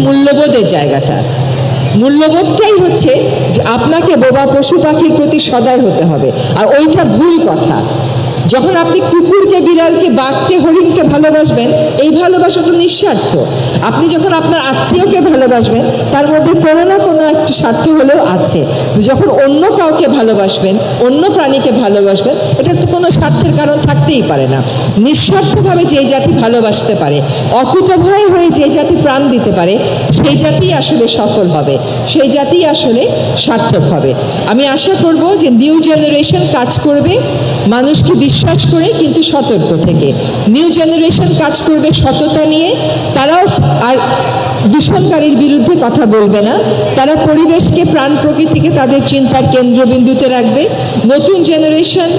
মূল্যবোধের জায়গাটা। মূল্যবোধটাই হচ্ছে যে আপনাকে বোবা পশু পাখির প্রতি সদয় হতে হবে, আর ওইটা ভুল কথা। যখন আপনি কুকুরকে, বিড়ালকে, বাঘকে, হরিণকে ভালোবাসবেন, এই ভালোবাসা তো নিঃস্বার্থ। আপনি যখন আপনার আত্মীয়কে ভালোবাসবেন, তার মধ্যে কোনো না কোনো একটা স্বার্থ হলেও আছে। যখন অন্য কাউকে ভালোবাসবেন, অন্য প্রাণীকে ভালোবাসবেন, এটার তো কোনো স্বার্থের কারণ থাকতেই পারে না। নিঃস্বার্থভাবে যে জাতি ভালোবাসতে পারে, অকুতভয় হয়ে যে জাতি প্রাণ দিতে পারে, সেই জাতি আসলে সফল হবে, সেই জাতি আসলে সার্থক হবে। আমি আশা করব যে নিউ জেনারেশন কাজ করবে মানুষকে বিশ্বাস করে, কিন্তু সতর্ক থেকে। নিউ জেনারেশন কাজ করবে সততা নিয়ে, তারাও আর দূষণকারীর বিরুদ্ধে কথা বলবে না, তারা পরিবেশকে, প্রাণ প্রকৃতিকে তাদের চিন্তার কেন্দ্রবিন্দুতে রাখবে। নতুন জেনারেশন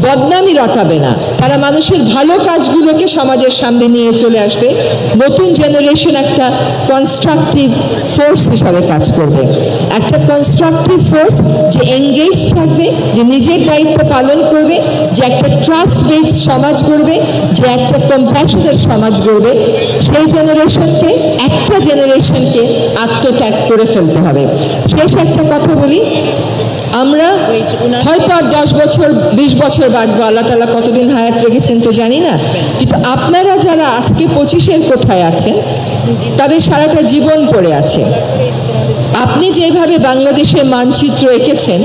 বদনামি রটাবে না, তারা মানুষের ভালো কাজগুলোকে সমাজের সামনে নিয়ে চলে আসবে। নতুন জেনারেশন একটা কনস্ট্রাকটিভ ফোর্স হিসাবে কাজ করবে, একটা কনস্ট্রাকটিভ ফোর্স যে এঙ্গেজ থাকবে, যে নিজের দায়িত্ব পালন করবে, যে একটা ট্রাস্ট বেসড সমাজ গড়বে, যে একটা কম্প্যাশনের সমাজ গড়বে। সেই জেনারেশনকে, একটা জেনারেশনকে আত্মত্যাগ করে ফেলতে হবে। শেষ একটা কথা বলি, আমরা হয়তো আর 10 বছর 20 বছর বাঁচবো, আল্লাহ তাআলা কতদিন হায়াত রেখেছেন তো জানি না, কিন্তু আপনারা যারা আজকে 25-এর কোঠায় আছেন, তাদের সারাটা জীবন পড়ে আছে। আপনি যেভাবে বাংলাদেশের মানচিত্র এঁকেছেন,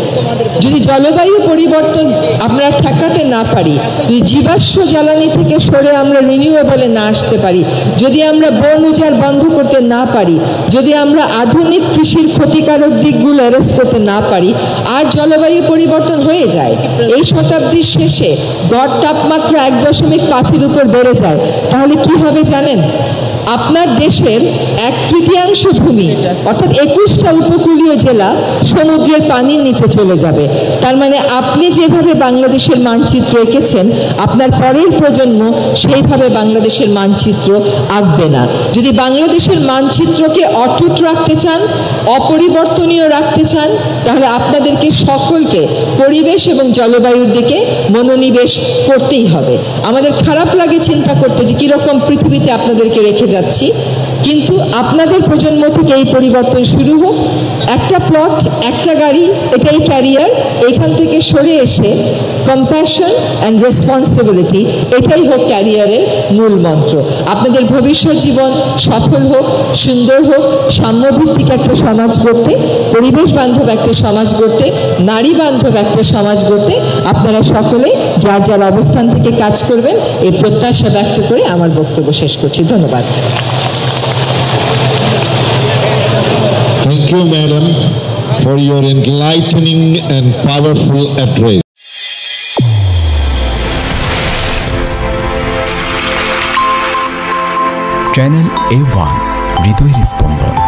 যদি জলবায়ু পরিবর্তন আমরা ঠেকাতে না পারি, যদি জীবাশ্ম জ্বালানি থেকে সরে আমরা রিনিউয়েবলে না আসতে পারি, যদি আমরা বন উজাড় বন্ধ করতে না পারি, যদি আমরা আধুনিক কৃষির ক্ষতিকারক দিকগুলো অ্যারেস্ট করতে না পারি, আর জলবায়ু পরিবর্তন হয়ে যায়, এই শতাব্দীর শেষে গড় তাপমাত্রা 1.5-এর উপর বেড়ে যায়, তাহলে কি হবে জানেন? আপনার দেশের 1/3 ভূমি, অর্থাৎ 21টা উপকূলীয় জেলা সমুদ্রের পানির নিচে চলে যাবে। তার মানে আপনি যেভাবে বাংলাদেশের মানচিত্র এঁকেছেন, আপনার পরের প্রজন্ম সেইভাবে বাংলাদেশের মানচিত্র আঁকবে না। যদি বাংলাদেশের মানচিত্রকে অটুট রাখতে চান, অপরিবর্তনীয় রাখতে চান, তাহলে আপনাদেরকে সকলকে পরিবেশ এবং জলবায়ুর দিকে মনোনিবেশ করতেই হবে। আমাদের খারাপ লাগে চিন্তা করতে যে কীরকম পৃথিবীতে আপনাদেরকে রেখে যাচ্ছি, কিন্তু আপনাদের প্রজন্ম থেকে এই পরিবর্তন শুরু হোক। একটা প্লট, একটা গাড়ি, এটাই ক্যারিয়ার। এখান থেকে সরে এসে কম্প্যাশন অ্যান্ড রেসপন্সিবিলিটি, এটাই হোক ক্যারিয়ারের মূল মন্ত্র। আপনাদের ভবিষ্যৎ জীবন সফল হোক, সুন্দর হোক, সাম্যভিত্তিক একটা সমাজ গড়তে, পরিবেশ বান্ধব একটা সমাজ গড়তে, নারী বান্ধব একটা সমাজ গড়তে আপনারা সকলে যার যার অবস্থান থেকে কাজ করবেন, এই প্রত্যাশা ব্যক্ত করে আমার বক্তব্য শেষ করছি। ধন্যবাদ। Thank you, madam, for your enlightening and powerful address. Channel A1, হৃদয়ের স্পন্দন।